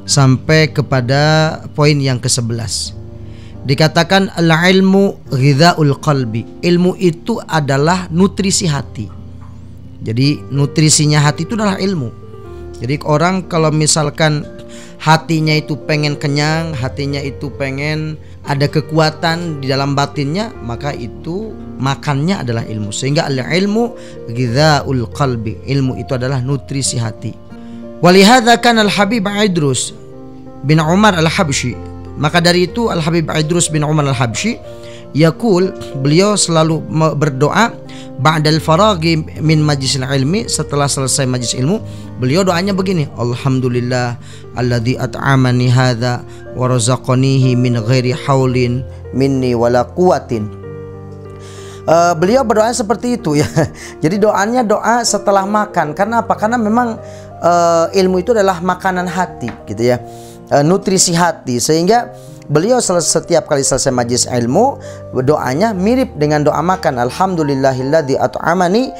sampai kepada poin yang ke-11. Dikatakan al-ilmu ghidhaul qalbi. Ilmu itu adalah nutrisi hati. Jadi nutrisinya hati itu adalah ilmu. Jadi orang kalau misalkan hatinya itu pengen kenyang, hatinya itu pengen ada kekuatan di dalam batinnya, maka itu makannya adalah ilmu. Sehingga al-ilmu ghidhaul qalbi. Ilmu itu adalah nutrisi hati. Walihadza kana al-Habib Idrus bin Umar al-Habsyi. Maka dari itu Al-Habib Idrus bin Umar al-Habsyi yaqul, beliau selalu berdoa ba'dal faraghi min majlisil ilmi, setelah selesai majlis ilmu beliau doanya begini, alhamdulillah alladzi at'amani hadza wa razaqanihi min ghairi haulin minni wala quwwatin. Beliau berdoa seperti itu ya. Jadi doanya doa setelah makan. Karena apa? Karena memang ilmu itu adalah makanan hati gitu ya, nutrisi hati. Sehingga beliau setiap kali selesai majlis ilmu doanya mirip dengan doa makan, alhamdulillahilladzi at'amani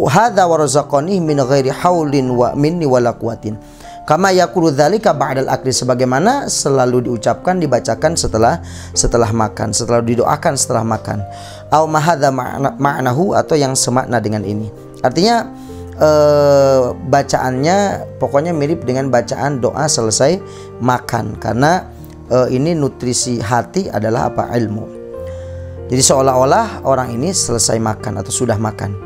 hadza wa razaqani min ghairi haulin wa minni wala quwwatin. Kama yaqulu dzalika ba'dal akli, sebagaimana selalu diucapkan dibacakan setelah makan, setelah didoakan setelah makan. Au ma hadza ma'nahu, atau yang semakna dengan ini. Artinya bacaannya pokoknya mirip dengan bacaan doa selesai makan, karena ini nutrisi hati adalah apa? Ilmu. Jadi seolah-olah orang ini selesai makan atau sudah makan.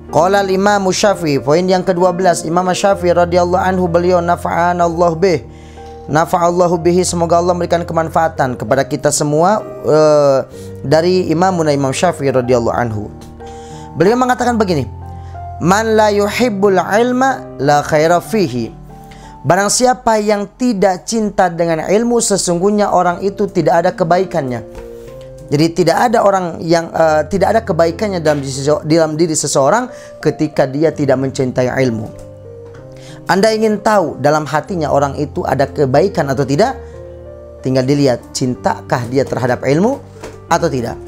Qala al-Imam Syafi'i, poin yang ke-12, Imam Syafi'i radhiyallahu anhu, beliau nafa'anallahu bih, nafa'allahu bihi, semoga Allah memberikan kemanfaatan kepada kita semua, dari Imam Syafi'i radhiyallahu anhu. Beliau mengatakan begini, man la yuhibbul ilma la khaira fihi. Barang siapa yang tidak cinta dengan ilmu, sesungguhnya orang itu tidak ada kebaikannya. Jadi tidak ada orang yang tidak ada kebaikannya dalam diri seseorang ketika dia tidak mencintai ilmu. Anda ingin tahu dalam hatinya orang itu ada kebaikan atau tidak? Tinggal dilihat, cintakah dia terhadap ilmu atau tidak.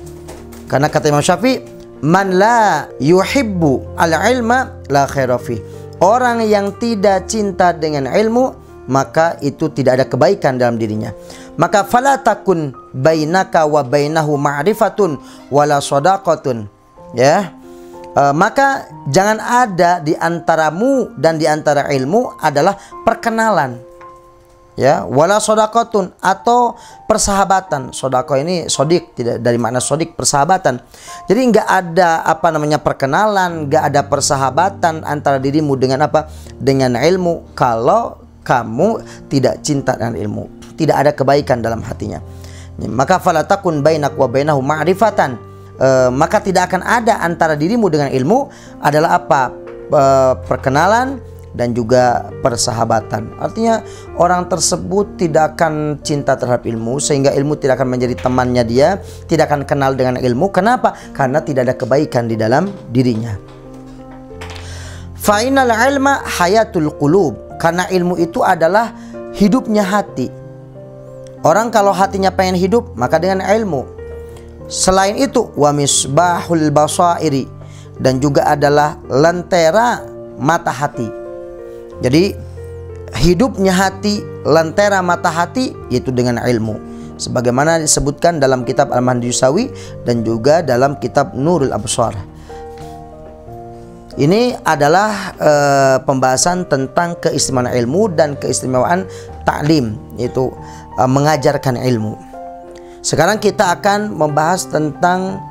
Karena kata Imam Syafi'i, man la yuhibbu al-ilma la khaira fi. Orang yang tidak cinta dengan ilmu, maka itu tidak ada kebaikan dalam dirinya. Maka fala takun bainaka wa bainahu ma'rifatun wala shadaqatun. Ya. Maka jangan ada di antaramu dan di antara ilmu adalah perkenalan. Ya, wala shadaqatun, atau persahabatan. Shadaqah ini sodik, tidak dari makna sodik, persahabatan. Jadi enggak ada perkenalan, enggak ada persahabatan antara dirimu dengan apa? Dengan ilmu, kalau kamu tidak cinta dengan ilmu, tidak ada kebaikan dalam hatinya. Maka fala takun bainak wa bainahu ma'rifatan, maka tidak akan ada antara dirimu dengan ilmu adalah apa? Perkenalan dan juga persahabatan. Artinya orang tersebut tidak akan cinta terhadap ilmu, sehingga ilmu tidak akan menjadi temannya dia, tidak akan kenal dengan ilmu. Kenapa? Karena tidak ada kebaikan di dalam dirinya. Fa innal ilma hayatul qulub, karena ilmu itu adalah hidupnya hati. Orang kalau hatinya pengen hidup, maka dengan ilmu. Selain itu, wa misbahul basairi, dan juga adalah lentera mata hati. Jadi hidupnya hati, lentera mata hati, yaitu dengan ilmu. Sebagaimana disebutkan dalam kitab Al-Mandiusawi dan juga dalam kitab Nurul Absar. Ini adalah pembahasan tentang keistimewaan ilmu dan keistimewaan ta'lim, yaitu mengajarkan ilmu. Sekarang kita akan membahas tentang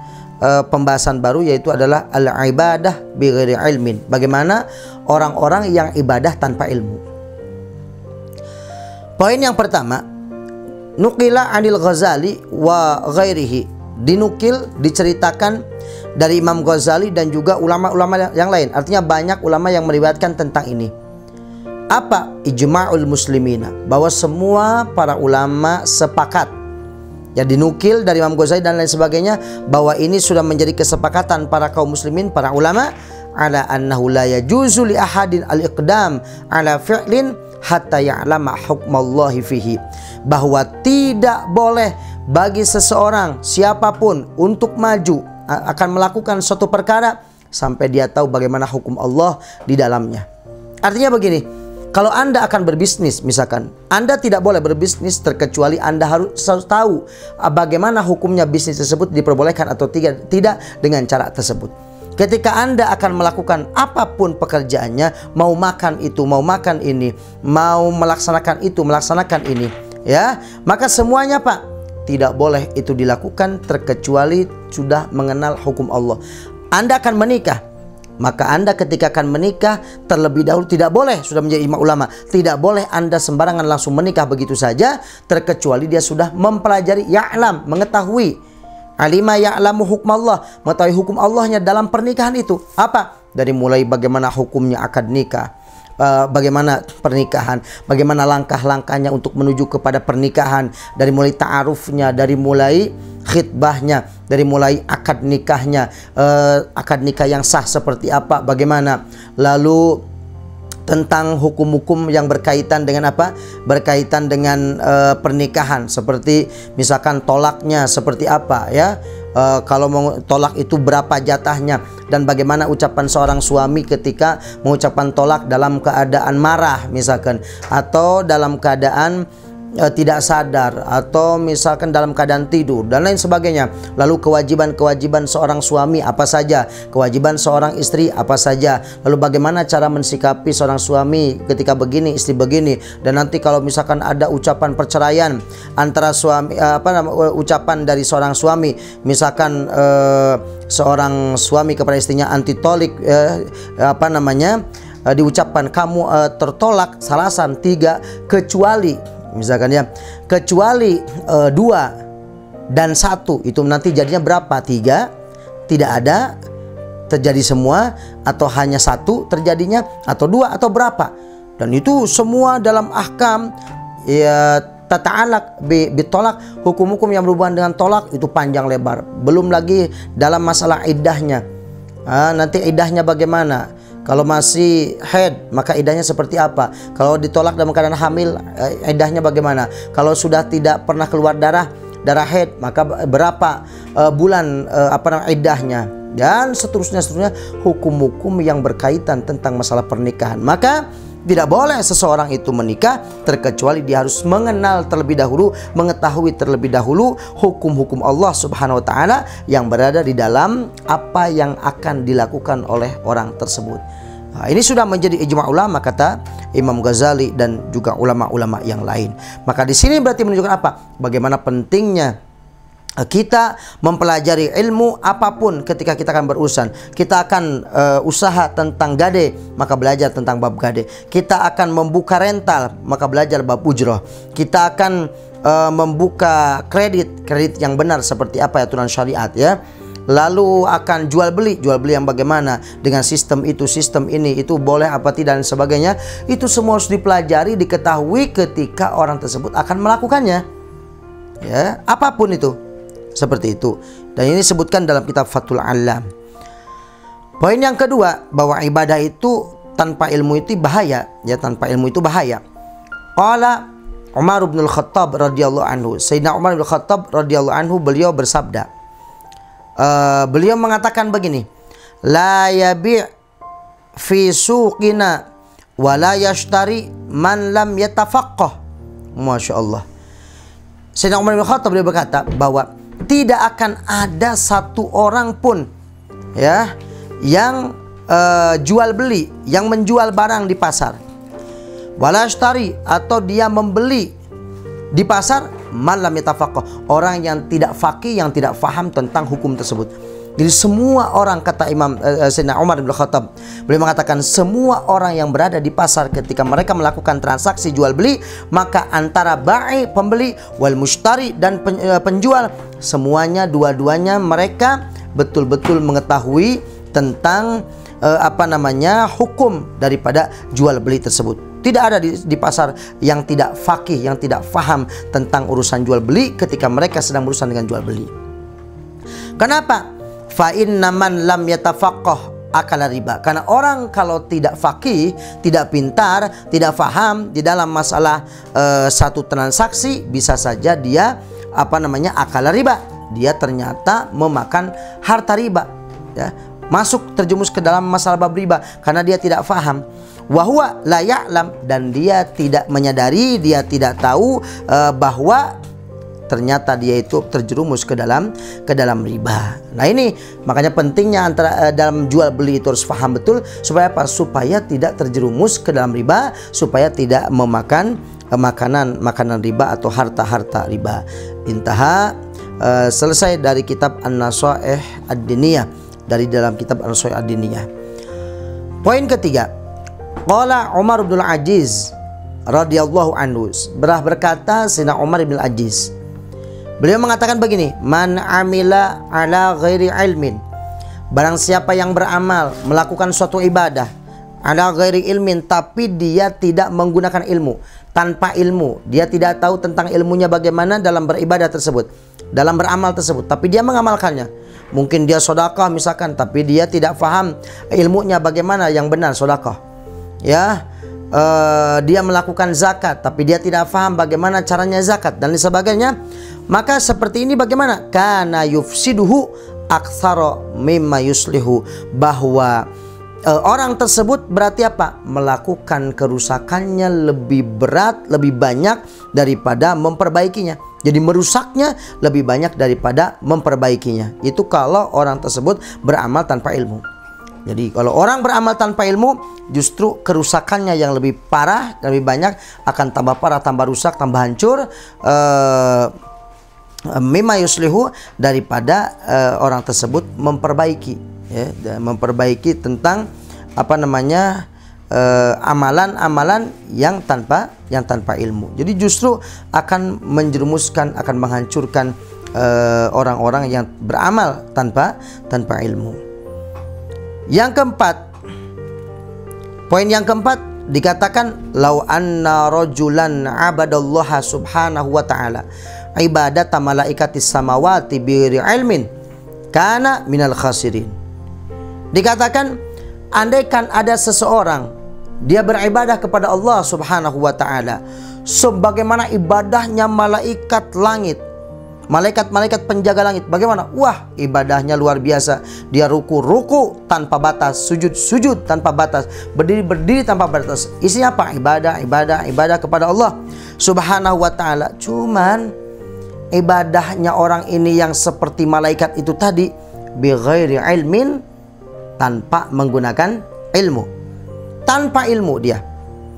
pembahasan baru, yaitu adalah al-ibadah bighairi ilmin. Bagaimana orang-orang yang ibadah tanpa ilmu. Poin yang pertama, nuqila 'anil Ghazali wa ghairihi, dinukil, diceritakan dari Imam Ghazali dan juga ulama-ulama yang lain. Artinya banyak ulama yang meriwayatkan tentang ini. Apa? Ijma'ul muslimina, bahwa semua para ulama sepakat. Ya, dinukil dari Imam Ghazali dan lain sebagainya, bahwa ini sudah menjadi kesepakatan para kaum muslimin, para ulama, ala annahu la yajuzu li ahadin al-iqdam ala fi'lin hatta ya'lama hukmallahi fihi, bahwa tidak boleh bagi seseorang siapapun untuk maju akan melakukan suatu perkara sampai dia tahu bagaimana hukum Allah di dalamnya. Artinya begini, Kalau Anda akan berbisnis, misalkan Anda tidak boleh berbisnis terkecuali Anda harus tahu bagaimana hukumnya bisnis tersebut diperbolehkan atau tidak dengan cara tersebut. Ketika Anda akan melakukan apapun pekerjaannya, mau makan itu, mau makan ini, mau melaksanakan itu, melaksanakan ini, ya, maka semuanya Pak, tidak boleh itu dilakukan terkecuali sudah mengenal hukum Allah. Anda akan menikah, maka Anda ketika akan menikah terlebih dahulu tidak boleh, sudah menjadi imam ulama, tidak boleh Anda sembarangan langsung menikah begitu saja terkecuali dia sudah mempelajari, ya'lam, mengetahui, alima ya'lamu hukmallah, mengetahui hukum Allahnya dalam pernikahan itu. Apa? Dari mulai bagaimana hukumnya akad nikah, bagaimana pernikahan, bagaimana langkah-langkahnya untuk menuju kepada pernikahan, dari mulai ta'arufnya, dari mulai khitbahnya, dari mulai akad nikahnya, akad nikah yang sah seperti apa, bagaimana, lalu tentang hukum-hukum yang berkaitan dengan apa? Berkaitan dengan pernikahan, seperti misalkan tolaknya seperti apa, ya. Kalau mau tolak itu berapa jatahnya, dan bagaimana ucapan seorang suami ketika mengucapkan tolak dalam keadaan marah misalkan, atau dalam keadaan tidak sadar, atau misalkan dalam keadaan tidur dan lain sebagainya. Lalu kewajiban-kewajiban seorang suami apa saja, kewajiban seorang istri apa saja, lalu bagaimana cara mensikapi seorang suami ketika begini, istri begini, dan nanti kalau misalkan ada ucapan perceraian antara suami, ucapan dari seorang suami, misalkan seorang suami kepada istrinya anti tolik, diucapkan kamu tertolak salasan 3 kecuali misalkan, ya, kecuali 2 dan 1, itu nanti jadinya berapa? 3, tidak ada, terjadi semua, atau hanya 1 terjadinya, atau 2, atau berapa. Dan itu semua dalam ahkam, ya, tata'alaq bitolak, hukum-hukum yang berhubungan dengan tolak itu panjang lebar. Belum lagi dalam masalah iddahnya, nanti iddahnya bagaimana. Kalau masih haid, maka iddahnya seperti apa? Kalau ditolak dalam keadaan hamil, iddahnya bagaimana? Kalau sudah tidak pernah keluar darah haid, maka berapa bulan iddahnya? Dan seterusnya hukum-hukum yang berkaitan tentang masalah pernikahan. Maka tidak boleh seseorang itu menikah terkecuali dia harus mengenal terlebih dahulu, mengetahui terlebih dahulu hukum-hukum Allah Subhanahu wa taala yang berada di dalam apa yang akan dilakukan oleh orang tersebut. Nah, ini sudah menjadi ijma' ulama kata Imam Ghazali dan juga ulama-ulama yang lain. Maka di sini berarti menunjukkan apa? Bagaimana pentingnya kita mempelajari ilmu apapun ketika kita akan berurusan. Kita akan usaha tentang gade, maka belajar tentang bab gade. Kita akan membuka rental, maka belajar bab ujroh. Kita akan membuka kredit yang benar seperti apa aturan syariat, ya. Lalu akan jual beli yang bagaimana dengan sistem itu, sistem ini, itu boleh apa tidak dan sebagainya. Itu semua harus dipelajari, diketahui ketika orang tersebut akan melakukannya, ya, apapun itu. Seperti itu. Dan ini disebutkan dalam kitab Fathul Alam. Poin yang kedua, bahwa ibadah itu tanpa ilmu itu bahaya, ya, tanpa ilmu itu bahaya. Qala Umar bin Al-Khattab radhiyallahu anhu. Sayyidina Umar bin Al-Khattab radhiyallahu anhu, beliau bersabda, beliau mengatakan begini, la yabi' fi suqina wa la yashtari man lam yatafaqqah. Masya Allah. Sayyidina Umar bin Al-Khattab beliau berkata bahwa tidak akan ada satu orang pun, ya, yang jual beli, yang menjual barang di pasar, walashtari, atau dia membeli di pasar, malam yatafaqah, orang yang tidak faqih, yang tidak faham tentang hukum tersebut. Jadi semua orang, kata Imam Sayyidina Umar bin Khattab, beliau mengatakan semua orang yang berada di pasar ketika mereka melakukan transaksi jual beli, maka antara ba'i, pembeli, wal mushtari, dan penjual, semuanya, dua-duanya mereka betul-betul mengetahui tentang hukum daripada jual beli tersebut. Tidak ada di pasar yang tidak faqih, yang tidak faham tentang urusan jual beli ketika mereka sedang berurusan dengan jual beli. Kenapa? Fa inna man lam yatafaqqah akala riba. Karena orang kalau tidak faqih, tidak pintar, tidak faham di dalam masalah satu transaksi, bisa saja dia akala riba. Dia ternyata memakan harta riba, ya. Masuk terjumus ke dalam masalah bab riba karena dia tidak faham. wa huwa la ya'lam, dan dia tidak menyadari, dia tidak tahu bahwa ternyata dia itu terjerumus ke dalam riba. Nah ini makanya pentingnya antara dalam jual beli itu harus paham betul supaya apa? Supaya tidak terjerumus ke dalam riba, supaya tidak memakan makanan riba atau harta riba. Intaha, selesai dari kitab An-Nasaih Ad-Diniyah, dari dalam kitab An-Nasaih Ad-Diniyah. Poin ketiga, qala Umar bin Aziz radhiyallahu anhu, berkata Sayyidina Umar bin Aziz, beliau mengatakan begini, man amila ala ghairi ilmin, barang siapa yang beramal melakukan suatu ibadah ala ghairi ilmin, tapi dia tidak menggunakan ilmu, tanpa ilmu, dia tidak tahu tentang ilmunya bagaimana dalam beribadah tersebut, dalam beramal tersebut, tapi dia mengamalkannya. Mungkin dia sedekah misalkan, tapi dia tidak paham ilmunya bagaimana yang benar sedekah. Ya, dia melakukan zakat, tapi dia tidak paham bagaimana caranya zakat dan sebagainya. Maka seperti ini bagaimana? Kana yufsiduhu aktsara mimma yuslihu, bahwa orang tersebut berarti apa? Melakukan kerusakannya lebih berat, lebih banyak daripada memperbaikinya. Jadi merusaknya lebih banyak daripada memperbaikinya. Itu kalau orang tersebut beramal tanpa ilmu. Jadi kalau orang beramal tanpa ilmu, justru kerusakannya yang lebih parah, lebih banyak, akan tambah parah, tambah rusak, tambah hancur, mimma yuslihu, daripada orang tersebut memperbaiki, ya, memperbaiki tentang amalan-amalan yang tanpa ilmu. Jadi justru akan menjerumuskan, akan menghancurkan orang-orang yang beramal tanpa ilmu. Yang keempat, poin yang keempat dikatakan, lau anna rajulan abadallaha subhanahu wa ta'ala ibadata malaikatis samawati bighairi ilmin kana minal khasirin. Dikatakan, andaikan ada seseorang dia beribadah kepada Allah subhanahu wa ta'ala sebagaimana ibadahnya malaikat langit, malaikat-malaikat penjaga langit. Bagaimana? Wah, ibadahnya luar biasa. Dia ruku tanpa batas, sujud tanpa batas, berdiri tanpa batas. Isinya apa? Ibadah kepada Allah subhanahu wa ta'ala. Cuman ibadahnya orang ini yang seperti malaikat itu tadi, bighairi ilmin, tanpa menggunakan ilmu. Tanpa ilmu dia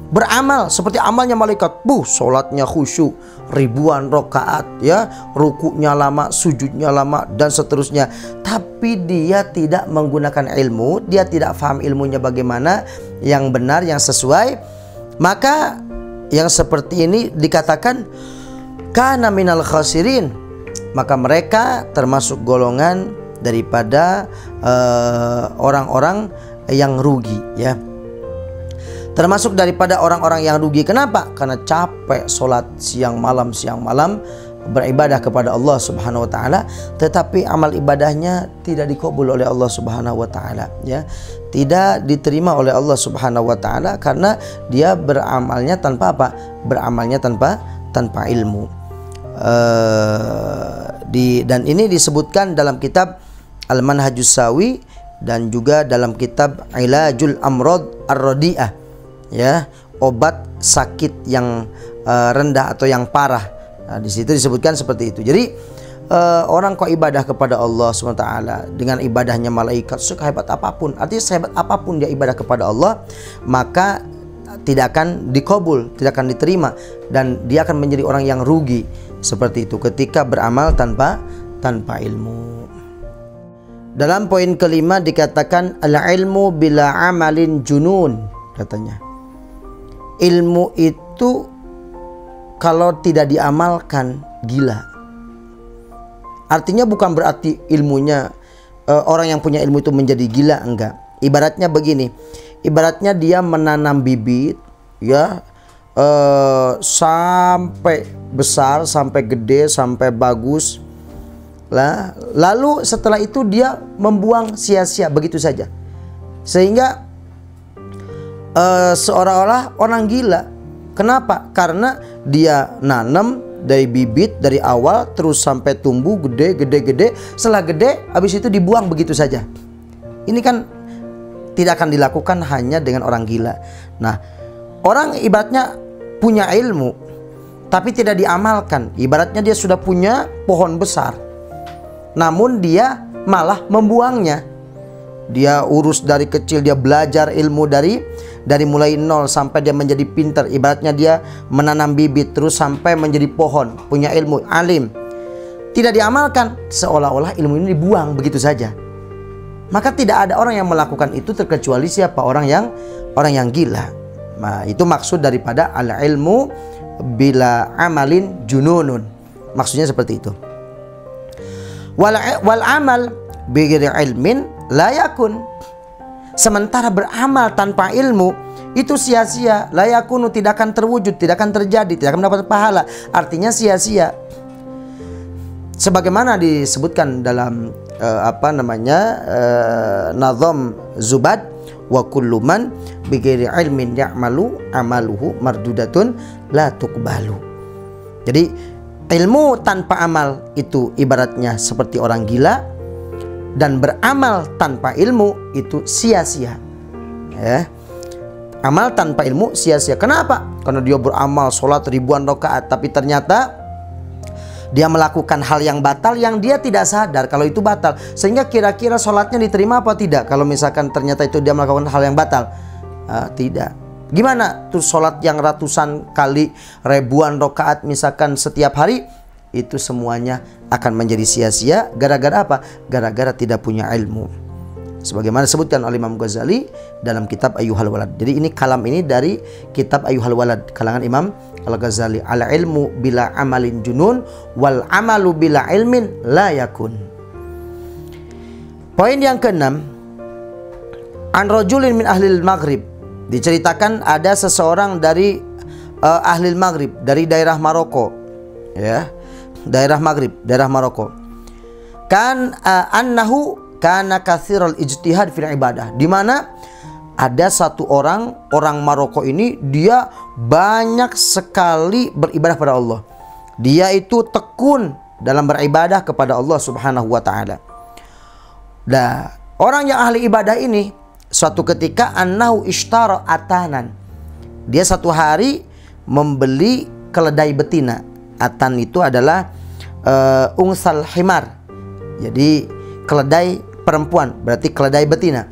beramal seperti amalnya malaikat. Sholatnya khusyuk, ribuan rakaat, ya, rukunya lama, sujudnya lama, dan seterusnya. Tapi dia tidak menggunakan ilmu, dia tidak paham ilmunya bagaimana yang benar, yang sesuai. Maka yang seperti ini dikatakan kana minal khasirin, maka mereka termasuk golongan daripada orang-orang yang rugi, ya. Termasuk daripada orang-orang yang rugi. Kenapa? Karena capek sholat siang malam beribadah kepada Allah subhanahu wa ta'ala, tetapi amal ibadahnya tidak dikabul oleh Allah subhanahu wa ta'ala, ya. Tidak diterima oleh Allah subhanahu wa ta'ala karena dia beramalnya tanpa apa? Beramalnya tanpa ilmu. Dan ini disebutkan dalam kitab Al-Manhajus Sawi dan juga dalam kitab Ilajul Amrad Ar-Radi'ah, ya, obat sakit yang rendah atau yang parah. Nah, di situ disebutkan seperti itu. Jadi orang kok ibadah kepada Allah SWT dengan ibadahnya malaikat sehebat apapun, artinya sehebat apapun dia ibadah kepada Allah, maka tidak akan dikabul, tidak akan diterima, dan dia akan menjadi orang yang rugi seperti itu ketika beramal tanpa ilmu. Dalam poin kelima dikatakan, al-ilmu bila amalin junun, katanya. Ilmu itu kalau tidak diamalkan gila. Artinya bukan berarti ilmunya orang yang punya ilmu itu menjadi gila, enggak. Ibaratnya begini, ibaratnya dia menanam bibit, ya, sampai besar, sampai gede, sampai bagus. Lalu setelah itu dia membuang sia-sia begitu saja, sehingga seolah-olah orang gila. Kenapa? Karena dia nanam dari bibit dari awal terus sampai tumbuh gede. Setelah gede, habis itu dibuang begitu saja. Ini kan tidak akan dilakukan hanya dengan orang gila. Nah, orang ibaratnya punya ilmu tapi tidak diamalkan. Ibaratnya dia sudah punya pohon besar, namun dia malah membuangnya. Dia urus dari kecil, dia belajar ilmu dari mulai nol sampai dia menjadi pintar. Ibaratnya dia menanam bibit terus sampai menjadi pohon, punya ilmu, alim. Tidak diamalkan, seolah-olah ilmu ini dibuang begitu saja. Maka tidak ada orang yang melakukan itu terkecuali siapa? Orang yang gila. Nah, itu maksud daripada al-ilmu bila amalin jununun. Maksudnya seperti itu. Wal amal bighairi ilmin la yakun. Sementara beramal tanpa ilmu itu sia-sia. La yakunu, tidak akan terwujud, tidak akan terjadi, tidak akan mendapat pahala. Artinya sia-sia. Sebagaimana disebutkan dalam Nazam Zubad, wa kullu man bighairi ilmin ya'malu amaluhu mardudatun la tuqbalu. Jadi ilmu tanpa amal itu ibaratnya seperti orang gila, dan beramal tanpa ilmu itu sia-sia. Ya. Amal tanpa ilmu sia-sia. Kenapa? Karena dia beramal sholat ribuan rakaat tapi ternyata dia melakukan hal yang batal yang dia tidak sadar kalau itu batal. Sehingga kira-kira sholatnya diterima apa tidak kalau misalkan ternyata itu dia melakukan hal yang batal? Tidak. Gimana tuh sholat yang ratusan kali, ribuan rakaat misalkan setiap hari? Itu semuanya akan menjadi sia-sia. Gara-gara apa? Gara-gara tidak punya ilmu. Sebagaimana disebutkan oleh Imam Ghazali dalam kitab Ayyuhal Walad. Jadi ini kalam ini dari kitab Ayyuhal Walad kalangan Imam Al-Ghazali. Al ilmu bila amalin junun wal amalu bila ilmin la yakun. Poin yang keenam, an rajulin min ahlil maghrib. Diceritakan ada seseorang dari ahlil maghrib, dari daerah Maroko, ya, daerah Maghrib, daerah Maroko. Kan annahu kana katsirul ijtihad fil ibadah, di mana ada satu orang Maroko ini dia banyak sekali beribadah pada Allah. Dia itu tekun dalam beribadah kepada Allah Subhanahu wa taala. Nah, orang yang ahli ibadah ini suatu ketika annahu ishtara atanan. Dia satu hari membeli keledai betina. Atan itu adalah ungsal himar. Jadi keledai perempuan, berarti keledai betina.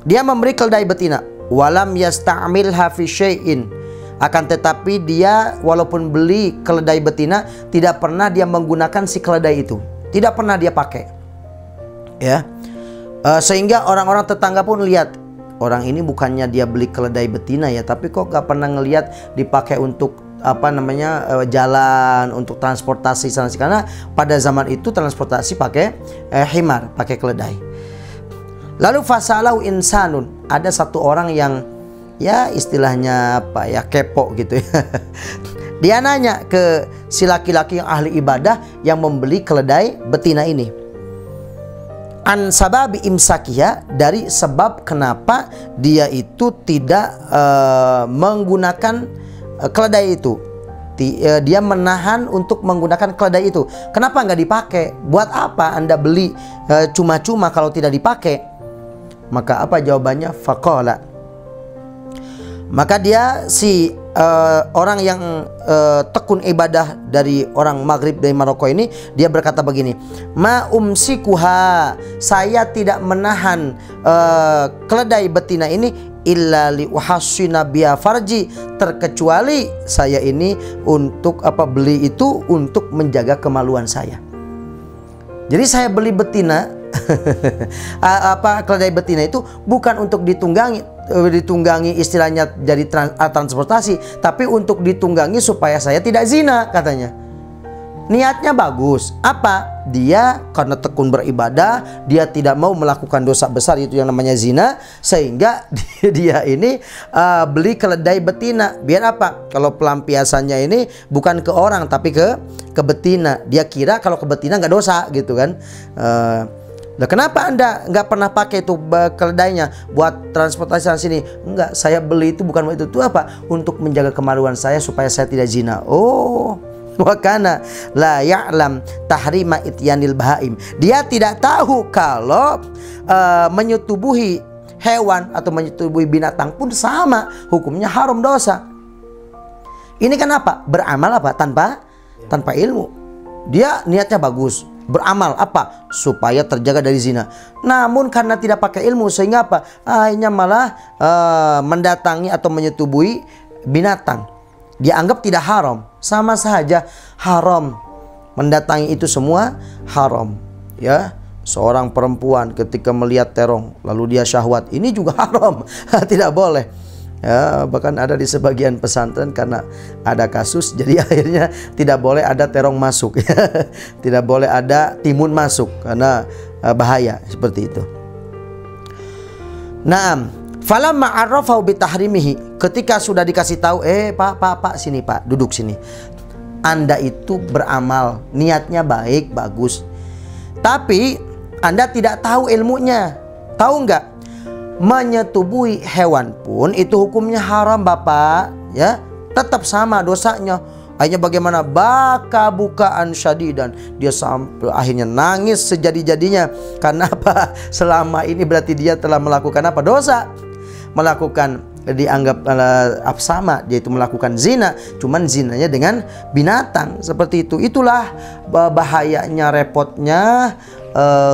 Dia memberi keledai betina. Walam yasta'milha fi syai'in. Akan tetapi dia walaupun beli keledai betina, tidak pernah dia menggunakan si keledai itu. Tidak pernah dia pakai. Ya. Sehingga orang-orang tetangga pun lihat, orang ini bukannya dia beli keledai betina ya, tapi kok gak pernah ngelihat dipakai untuk jalan, untuk transportasi sana sini. Karena pada zaman itu transportasi pakai himar, pakai keledai. Lalu fasalahu insanun, ada satu orang yang ya istilahnya kepo gitu ya. Dia nanya ke si laki-laki yang ahli ibadah yang membeli keledai betina ini, an sababi imsakiya, dari sebab kenapa dia itu tidak menggunakan keledai itu. Dia menahan untuk menggunakan keledai itu. Kenapa nggak dipakai? Buat apa Anda beli cuma-cuma kalau tidak dipakai? Maka apa jawabannya? Faqala. Maka dia orang yang tekun ibadah dari orang Maghrib, dari Maroko ini, dia berkata begini, ma umsikuha, saya tidak menahan keledai betina ini illa li uhassina biha farji, terkecuali saya ini untuk beli itu untuk menjaga kemaluan saya. Jadi saya beli betina keledai betina itu bukan untuk ditunggangi istilahnya jadi transportasi, tapi untuk ditunggangi supaya saya tidak zina, katanya. Niatnya bagus. Apa? Dia karena tekun beribadah, dia tidak mau melakukan dosa besar itu yang namanya zina, sehingga dia ini beli keledai betina. Biar apa? Kalau pelampiasannya ini bukan ke orang tapi ke betina. Dia kira kalau ke betina nggak dosa gitu kan. Nah, kenapa Anda nggak pernah pakai itu keledainya buat transportasi sini? Enggak, saya beli itu bukan itu apa? Untuk menjaga kemaluan saya supaya saya tidak zina. Oh, wakana la ya'lam tahrima ityanil bahaim. Dia tidak tahu kalau menyetubuhi hewan atau menyetubui binatang pun sama, hukumnya haram, dosa. Ini kan apa? Beramal apa? Tanpa ilmu. Dia niatnya bagus, beramal apa? Supaya terjaga dari zina. Namun karena tidak pakai ilmu, sehingga apa? Akhirnya malah mendatangi atau menyetubui binatang. Dia anggap tidak haram. Sama saja haram. Mendatangi itu semua haram. Ya, seorang perempuan ketika melihat terong lalu dia syahwat, ini juga haram. Tidak boleh. Ya, bahkan ada di sebagian pesantren karena ada kasus, jadi akhirnya tidak boleh ada terong masuk. Tidak boleh ada timun masuk karena bahaya seperti itu. Naam, falamma arrafahu bitahrimihi, ketika sudah dikasih tahu, pak sini pak, duduk sini. Anda itu beramal, niatnya baik, bagus, tapi Anda tidak tahu ilmunya. Tahu nggak? Menyetubui hewan pun itu hukumnya haram Bapak, ya, tetap sama dosanya. Akhirnya bagaimana? Baka bukaan syadidan, dia sampai akhirnya nangis sejadi-jadinya. Karena apa? Selama ini berarti dia telah melakukan apa? Dosa. Melakukan, dianggap sama, yaitu melakukan zina, cuman zinanya dengan binatang seperti itu. Itulah bahayanya, repotnya,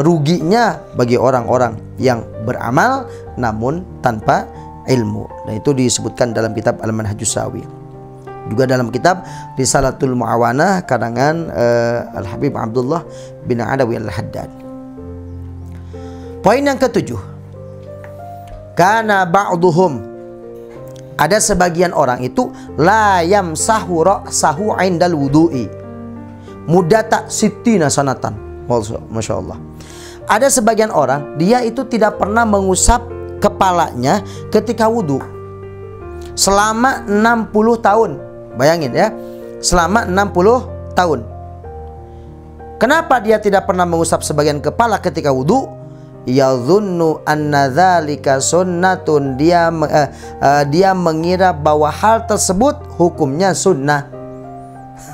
ruginya bagi orang-orang yang beramal namun tanpa ilmu. Dan itu disebutkan dalam kitab Al-Manhajus Sawi, juga dalam kitab Risalatul Mu'awanah karangan Al-Habib Abdullah bin Adawi Al-Haddad. Poin yang ketujuh, kana ba'duhum, ada sebagian orang itu la yamsahu ra'sahu 'indal wudu'i mudata sittina sanatan. Masya Allah. Ada sebagian orang, dia itu tidak pernah mengusap kepalanya ketika wudhu selama 60 tahun. Bayangin ya, selama 60 tahun. Kenapa dia tidak pernah mengusap sebagian kepala ketika wudhu? Yadhunnu anna dzalika sunnatun, dia mengira bahwa hal tersebut hukumnya sunnah,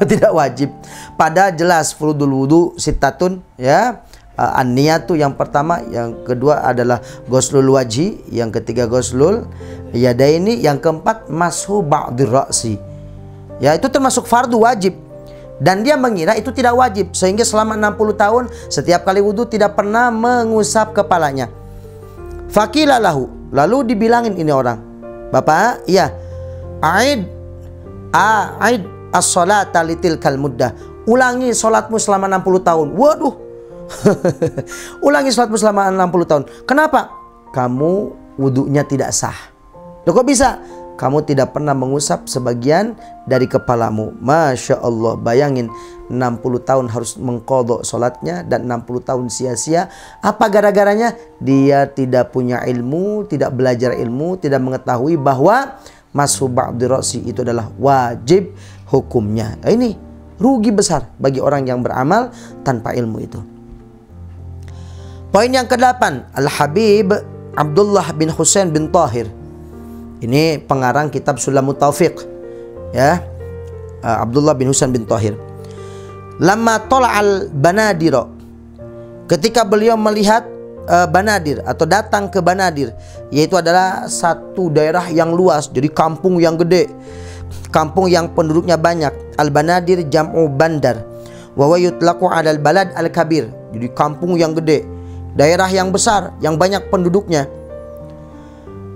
tidak wajib. Padahal jelas furudul wudu sittatun, ya. An-niyatu yang pertama, yang kedua adalah ghuslul wajhi, yang ketiga ghuslul yadaini, yang keempat mashu ba'dir ra'si. Ya, itu termasuk fardu wajib. Dan dia mengira itu tidak wajib, sehingga selama 60 tahun setiap kali wudhu tidak pernah mengusap kepalanya. Faqila lahu, lalu dibilangin ini orang, Bapak, iya, aid as-salata litilkal muddah, ulangi sholatmu selama 60 tahun. Waduh. Ulangi sholatmu selama 60 tahun. Kenapa? Kamu wudhunya tidak sah. Loh, kok bisa? Kamu tidak pernah mengusap sebagian dari kepalamu. Masya Allah, bayangin 60 tahun harus mengqadha sholatnya dan 60 tahun sia-sia. Apa gara-garanya? Dia tidak punya ilmu, tidak belajar ilmu, tidak mengetahui bahwa mashu ba'dir ra'si itu adalah wajib hukumnya. Nah, ini rugi besar bagi orang yang beramal tanpa ilmu itu. Poin yang ke-8, Al-Habib Abdullah bin Husain bin Tahir. Ini pengarang kitab Sulamut Taufiq, ya, Abdullah bin Husain bin Tahir. Lamma tala'al Banadir, ketika beliau melihat Banadir atau datang ke Banadir, yaitu adalah satu daerah yang luas, jadi kampung yang gede, kampung yang penduduknya banyak. Al-Banadir jam'u bandar, wa yutlaqu 'alal balad al-kabir, jadi kampung yang gede, daerah yang besar, yang banyak penduduknya.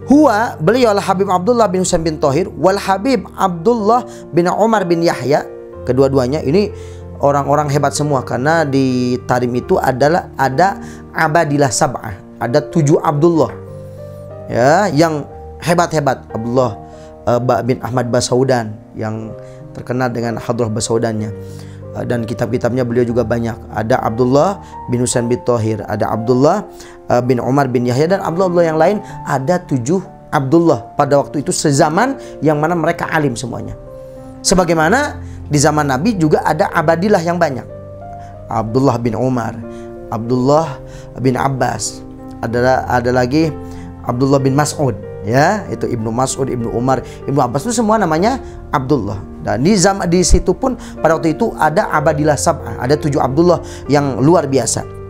Huwa, beliau Al-Habib Abdullah bin Husain bin Tahir, wal Habib Abdullah bin Umar bin Yahya. Kedua-duanya ini orang-orang hebat semua, karena di Tarim itu ada Abadilah Sab'ah, ada 7 Abdullah, ya, yang hebat-hebat. Abdullah bin Ahmad Basaudan yang terkenal dengan Hadrah Basaudannya, dan kitab-kitabnya beliau juga banyak. Ada Abdullah bin Husain bin Tahir, ada Abdullah bin Umar bin Yahya, dan Abdullah yang lain. Ada 7 Abdullah pada waktu itu sezaman, yang mana mereka alim semuanya. Sebagaimana di zaman Nabi juga ada Abadilah yang banyak. Abdullah bin Umar, Abdullah bin Abbas, ada lagi Abdullah bin Mas'ud, ya, itu Ibnu Mas'ud, Ibnu Umar, Ibnu Abbas, itu semua namanya Abdullah. Dan di situ pun pada waktu itu ada Abadilah Sab'ah, ada 7 Abdullah yang luar biasa.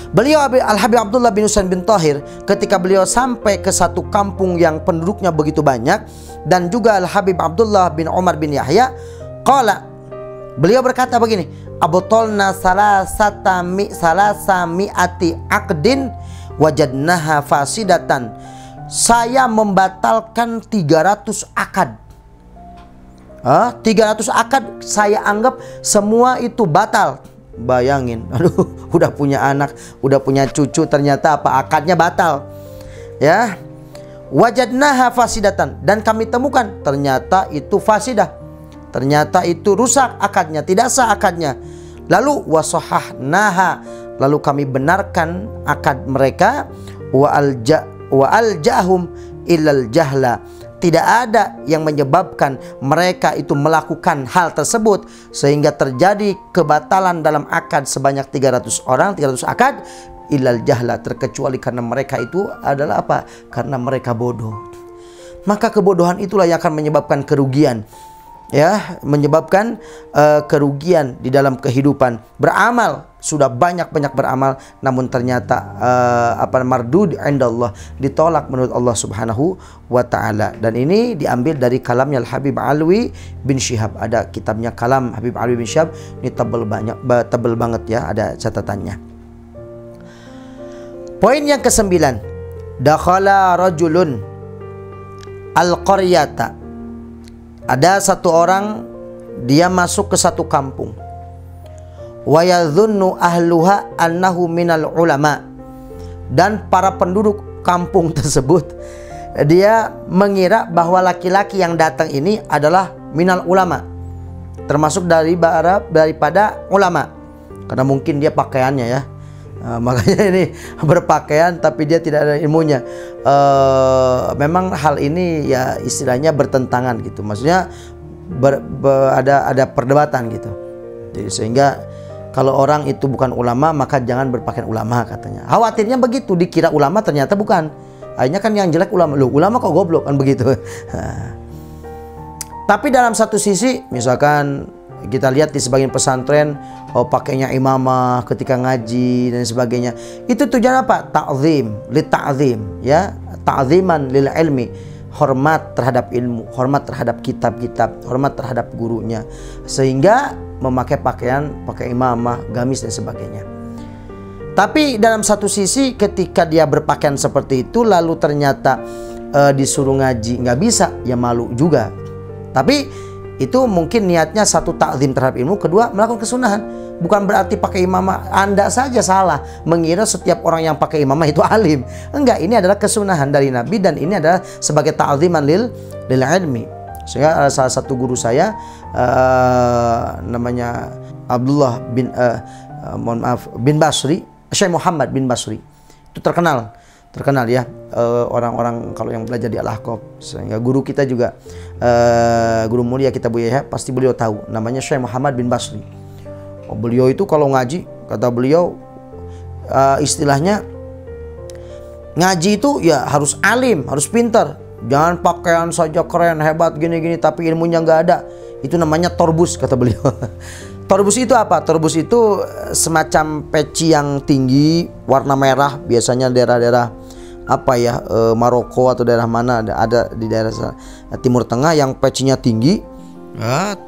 Beliau Al-Habib Abdullah bin Husain bin Thahir, ketika beliau sampai ke satu kampung yang penduduknya begitu banyak, dan juga Al-Habib Abdullah bin Umar bin Yahya, qala, beliau berkata begini, abtolna salasata mi'ati aqdin wajadnaha fasidatan. Saya membatalkan 300 akad. 300 akad saya anggap semua itu batal. Bayangin, aduh, udah punya anak, udah punya cucu, ternyata apa, akadnya batal. Ya. Wajadnaha fasidatan, dan kami temukan ternyata itu fasidah. Ternyata itu rusak akadnya, tidak sah akadnya. Lalu wasahahnaha, lalu kami benarkan akad mereka. Wa aljahum illal jahla. Tidak ada yang menyebabkan mereka itu melakukan hal tersebut sehingga terjadi kebatalan dalam akad sebanyak 300 orang, 300 akad, illal jahla, terkecuali karena mereka itu adalah apa? Karena mereka bodoh. Maka kebodohan itulah yang akan menyebabkan kerugian. Ya, menyebabkan kerugian di dalam kehidupan. Beramal, sudah banyak-banyak beramal, namun ternyata mardud indallah, ditolak menurut Allah Subhanahu wa taala. Dan ini diambil dari kalamnya Al-Habib Alwi bin Syihab. Ada kitabnya kalam Habib Alwi bin Syihab, ini tebel banget ya, ada catatannya. Poin yang ke-9, dakhala rajulun al-qaryata. Ada satu orang, dia masuk ke satu kampung. Wa yadhunnu ahluha annahu minal ulama. Dan para penduduk kampung tersebut, dia mengira bahwa laki-laki yang datang ini adalah minal ulama, termasuk daripada ulama. Karena mungkin dia pakaiannya ya, makanya ini berpakaian tapi dia tidak ada ilmunya. Memang hal ini ya istilahnya bertentangan gitu, maksudnya ada perdebatan gitu. Jadi sehingga kalau orang itu bukan ulama maka jangan berpakaian ulama katanya. Khawatirnya begitu, dikira ulama ternyata bukan. Akhirnya kan yang jelek ulama, loh ulama kok goblok kan begitu. Tapi dalam satu sisi misalkan kita lihat di sebagian pesantren, pakainya imamah ketika ngaji dan sebagainya. Itu tujuan apa? Ta'zim, li ta'zim, ya, ta'ziman lil ilmi, hormat terhadap ilmu, hormat terhadap kitab-kitab, hormat terhadap gurunya, sehingga memakai pakaian, pakai imamah, gamis dan sebagainya. Tapi dalam satu sisi ketika dia berpakaian seperti itu lalu ternyata disuruh ngaji nggak bisa, ya malu juga. Tapi itu mungkin niatnya satu, takzim terhadap ilmu, kedua melakukan kesunahan. Bukan berarti pakai imamah Anda saja salah mengira setiap orang yang pakai imamah itu alim. Enggak, ini adalah kesunahan dari Nabi dan ini adalah sebagai ta'ziman lil ilmi. Sehingga salah satu guru saya namanya Abdullah bin Basri, Syekh Muhammad bin Basri. Itu terkenal ya, orang-orang kalau yang belajar di Al-Ahqaf. Sehingga guru kita juga, guru mulia kita Bu Yahya, pasti beliau tahu, namanya Syekh Muhammad bin Basri. Beliau itu kalau ngaji, kata beliau, istilahnya ngaji itu ya harus alim, harus pintar. Jangan pakaian saja keren, hebat, gini-gini tapi ilmunya nggak ada. Itu namanya torbus, kata beliau. Torbus itu apa? Torbus itu semacam peci yang tinggi, warna merah, biasanya daerah-daerah apa ya, Maroko atau daerah mana, ada di daerah Timur Tengah yang pecinya tinggi,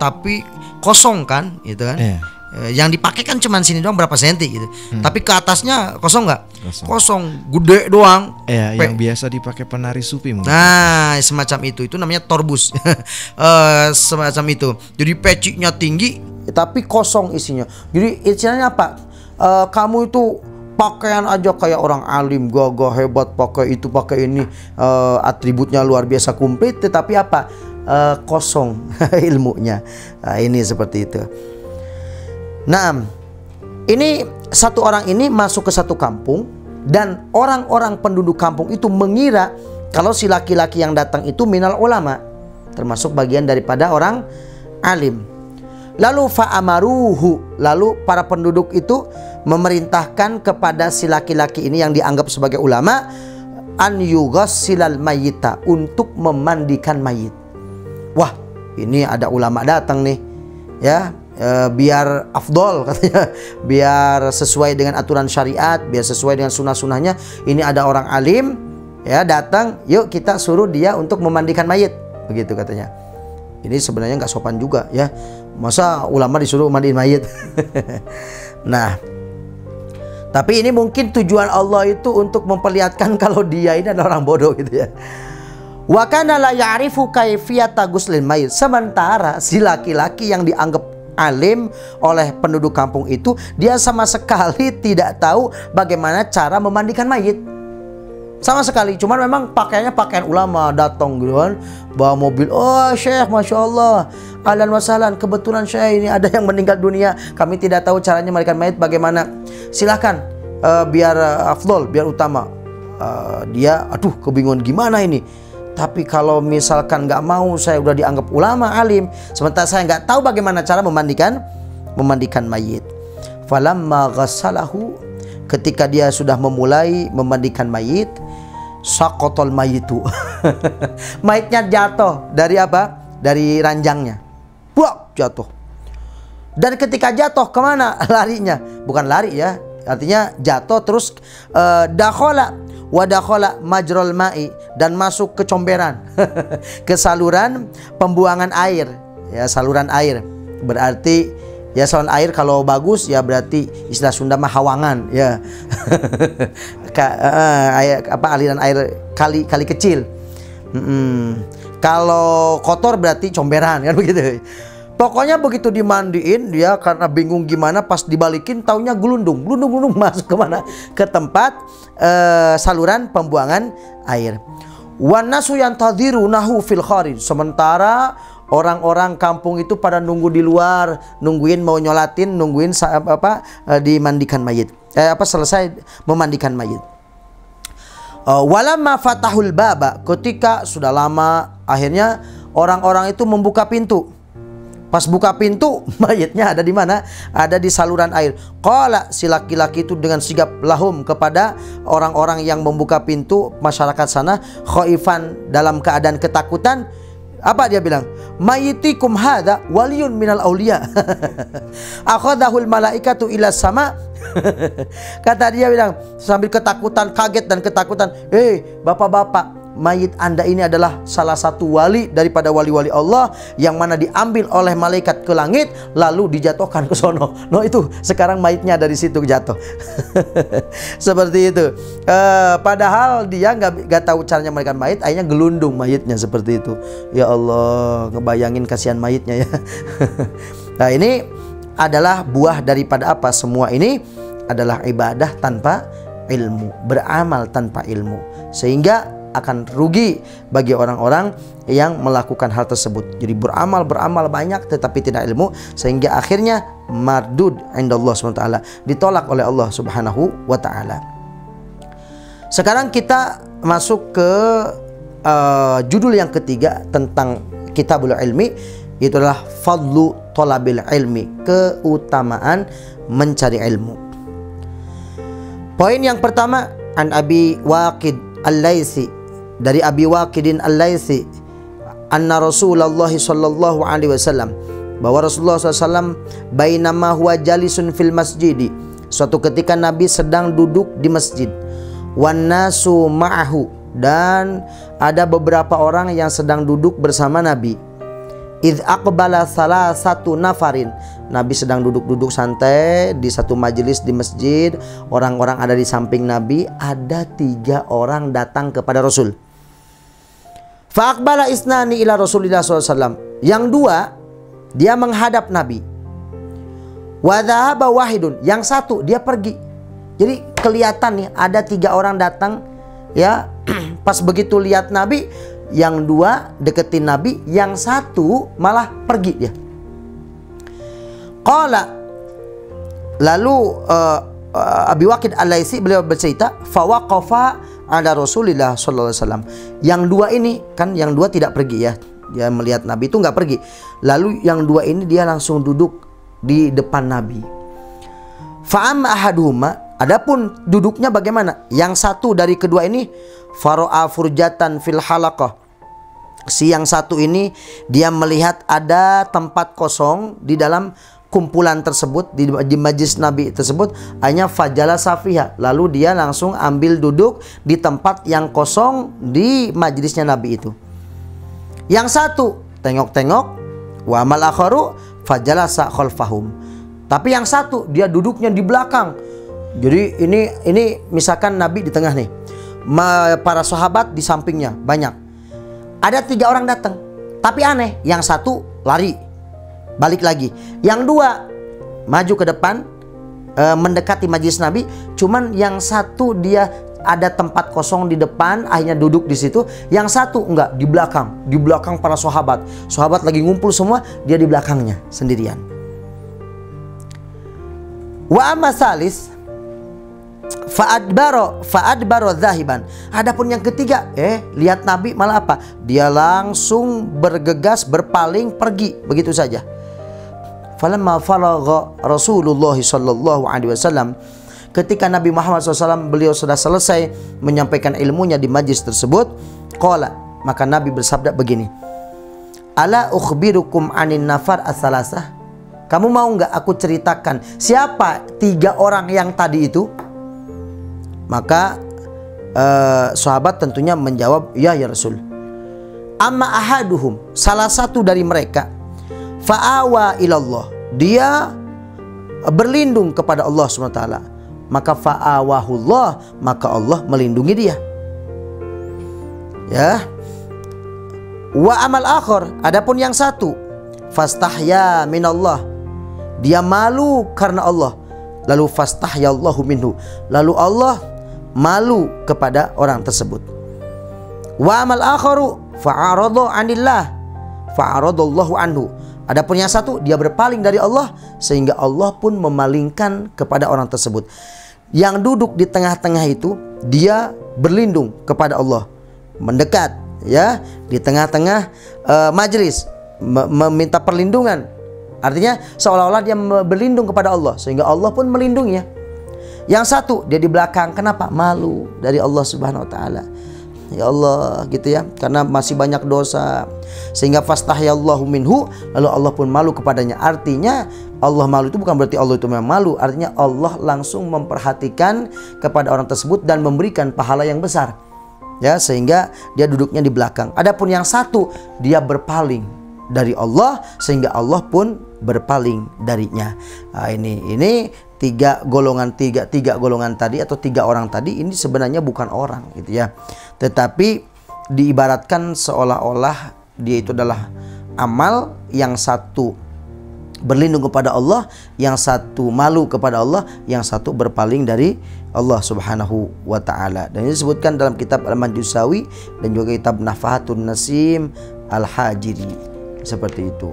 tapi kosong kan, gitu kan? Yeah. Yang dipakai kan cuma sini doang berapa senti gitu, tapi ke atasnya kosong nggak? Kosong, gede doang. Yang biasa dipakai penari sufi mungkin. Nah, semacam itu namanya torbus. Semacam itu. Jadi pecinya tinggi, tapi kosong isinya. Jadi istilahnya apa? Kamu itu pakaian aja kayak orang alim, gagah, hebat, pakai itu, pakai ini, atributnya luar biasa komplit, tetapi apa? Kosong ilmunya. Nah, ini seperti itu. Nah, ini satu orang ini masuk ke satu kampung dan orang-orang penduduk kampung itu mengira kalau si laki-laki yang datang itu minal ulama, termasuk bagian daripada orang alim. Lalu fa'amaruhu, lalu para penduduk itu memerintahkan kepada si laki-laki ini yang dianggap sebagai ulama, an yughassilal mayyita, untuk memandikan mayit. Wah, ini ada ulama datang nih, ya. biar afdol katanya, biar sesuai dengan aturan syariat, biar sesuai dengan sunnah-sunnahnya. Ini ada orang alim ya datang, yuk kita suruh dia untuk memandikan mayit, begitu katanya. Ini sebenarnya nggak sopan juga ya, masa ulama disuruh mandiin mayit. Nah, tapi ini mungkin tujuan Allah itu untuk memperlihatkan kalau dia ini adalah orang bodoh gitu ya. Wa kana la ya'rifu kaifiyata ghuslil mayit. Sementara si laki-laki yang dianggap alim oleh penduduk kampung itu, dia sama sekali tidak tahu bagaimana cara memandikan mayit. Sama sekali, cuman memang pakaiannya pakaian ulama, datang gitu kan, bawa mobil. Oh Syekh, Masya Allah, ahlan wa sahlan, kebetulan Syekh ini ada yang meninggal dunia, kami tidak tahu caranya memandikan mayit bagaimana. Silahkan, biar afdol, biar utama. Dia, aduh kebingungan gimana ini. Tapi kalau misalkan nggak mau, saya udah dianggap ulama alim, sementara saya nggak tahu bagaimana cara memandikan mayit. Falamma ghassalahu, ketika dia sudah memulai memandikan mayit, saqatal mayitu. Mayitnya jatuh dari apa? Dari ranjangnya. Buak, jatuh. Dan ketika jatuh kemana larinya? Bukan lari ya, artinya jatuh terus dakhala wadakhala majrol ma'i, dan masuk ke comberan, ke saluran pembuangan air ya, saluran air. Berarti ya saluran air kalau bagus ya berarti istilah Sunda mah hawangan ya. Aliran air kali kecil. Kalau kotor berarti comberan kan begitu. Pokoknya begitu dimandiin dia, karena bingung gimana, pas dibalikin taunya gelundung masuk kemana? Ke tempat saluran pembuangan air. Wanasu yantadhirunahu fil kharij. Sementara orang-orang kampung itu pada nunggu di luar, nungguin mau nyolatin, nungguin dimandikan mayit. Selesai memandikan mayit. Walamma fatahul baba, ketika sudah lama, akhirnya orang-orang itu membuka pintu. Pas buka pintu, mayitnya ada di mana? Ada di saluran air. Qala, si laki-laki itu dengan sigap lahum kepada orang-orang yang membuka pintu, masyarakat sana, khaifan, dalam keadaan ketakutan. Apa dia bilang? Mayitikum hadza waliyun minal auliya. Akhadahul malaikatu ila sama. Kata dia bilang sambil ketakutan, kaget dan ketakutan. Bapak-bapak, mayit Anda ini adalah salah satu wali daripada wali-wali Allah, yang mana diambil oleh malaikat ke langit lalu dijatuhkan ke sono. No, itu sekarang mayitnya dari situ jatuh. Seperti itu. Padahal dia nggak tahu caranya memandikan mayit, akhirnya gelundung mayitnya seperti itu. Ya Allah, ngebayangin kasihan mayitnya ya. Nah, ini adalah buah daripada apa? Semua ini adalah ibadah tanpa ilmu, beramal tanpa ilmu, sehingga akan rugi bagi orang-orang yang melakukan hal tersebut. Jadi beramal banyak tetapi tidak ilmu, sehingga akhirnya mardud indallah subhanahu wa ta'ala, ditolak oleh Allah subhanahu wa ta'ala. Sekarang kita masuk ke judul yang ketiga tentang kitabul ilmi, itu adalah fadlu thalabil ilmi, keutamaan mencari ilmu. Poin yang pertama, an Abi Waqid Al-Laitsi, dari Abi Waqidin Al-Laitsi, anna Rasulullah sallallahu alaihi wasallam, bahwa Rasulullah SAW bainama huwa jalisun fil masjidi, suatu ketika Nabi sedang duduk di masjid, wan nasu ma'ahu, dan ada beberapa orang yang sedang duduk bersama Nabi. Idz aqbala salasatu nafarin, Nabi sedang duduk-duduk santai di satu majelis di masjid, orang-orang ada di samping Nabi, ada 3 orang datang kepada Rasul. Fa aqbala isnani ila Rasulillah SAW, yang 2 dia menghadap Nabi. Wa dhahaba wahidun, yang 1 dia pergi. Jadi kelihatan nih ada 3 orang datang ya. Pas begitu lihat Nabi, yang 2 deketin Nabi, yang 1 malah pergi dia. Qala, lalu Abi Waqid Al-Laitsi beliau bercerita, fa waqafa ada Rasulullah sallallahu alaihi wasallam. Yang 2 ini kan, yang 2 tidak pergi ya. Dia melihat Nabi itu nggak pergi. Lalu yang 2 ini dia langsung duduk di depan Nabi. Fa'am ahaduhuma, adapun duduknya bagaimana? Yang 1 dari kedua ini, faro'a furjatan fil halaqah. Si yang 1 ini dia melihat ada tempat kosong di dalam kumpulan tersebut, di majlis Nabi tersebut, hanya fajala safiha, lalu dia langsung ambil duduk di tempat yang kosong di majlisnya Nabi itu. Yang satu tengok-tengok, wa amal akharu fajalasa khalfahum. Tapi yang satu dia duduknya di belakang. Jadi ini misalkan Nabi di tengah nih, para sahabat di sampingnya banyak. Ada 3 orang datang, tapi aneh, yang satu lari, balik lagi. Yang 2 maju ke depan, mendekati majlis Nabi. Cuman yang satu dia ada tempat kosong di depan, akhirnya duduk di situ. Yang satu enggak, di belakang para sahabat. Sahabat lagi ngumpul semua, dia di belakangnya sendirian. Wa amma salis fa'adbaro zahiban. Adapun yang ketiga, lihat Nabi malah apa? Dia langsung bergegas, berpaling, pergi begitu saja. Falamma faragha Rasulullah sallallahu alaihi wasallam, ketika Nabi Muhammad SAW beliau sudah selesai menyampaikan ilmunya di majlis tersebut, qala, maka Nabi bersabda begini, ala ukhbirukum anin nafar as-salasah. Kamu mau nggak aku ceritakan siapa 3 orang yang tadi itu? Maka sahabat tentunya menjawab, ya Rasul. Amma ahaduhum, salah satu dari mereka, fa'awa ilallah, dia berlindung kepada Allah SWT. Maka fa'awahullah, maka Allah melindungi dia. Ya. Wa amal akhar, adapun yang satu, fastahya minallah, dia malu karena Allah. Lalu fastahyallahu minhu, lalu Allah malu kepada orang tersebut. Wa amal akharu fa'arada anillah fa'aradallahu anhu, adapun yang satu dia berpaling dari Allah sehingga Allah pun memalingkan kepada orang tersebut. Yang duduk di tengah-tengah itu dia berlindung kepada Allah, mendekat ya di tengah-tengah majelis, meminta perlindungan. Artinya seolah-olah dia berlindung kepada Allah sehingga Allah pun melindunginya. Yang satu dia di belakang, kenapa? Malu dari Allah Subhanahu wa taala. Ya Allah gitu ya, karena masih banyak dosa. Sehingga fastahyallahu minhu, lalu Allah pun malu kepadanya. Artinya Allah malu itu bukan berarti Allah itu memang malu, artinya Allah langsung memperhatikan kepada orang tersebut dan memberikan pahala yang besar. Ya, sehingga dia duduknya di belakang. Adapun yang satu dia berpaling dari Allah sehingga Allah pun berpaling darinya. Nah, ini tiga golongan tadi atau 3 orang tadi ini sebenarnya bukan orang gitu ya, tetapi diibaratkan seolah-olah dia itu adalah amal. Yang satu berlindung kepada Allah, yang satu malu kepada Allah, yang satu berpaling dari Allah Subhanahu wa taala. Dan ini disebutkan dalam kitab Al-Manjusawi dan juga kitab Nafahatun Nasim Al-Hajiri, seperti itu.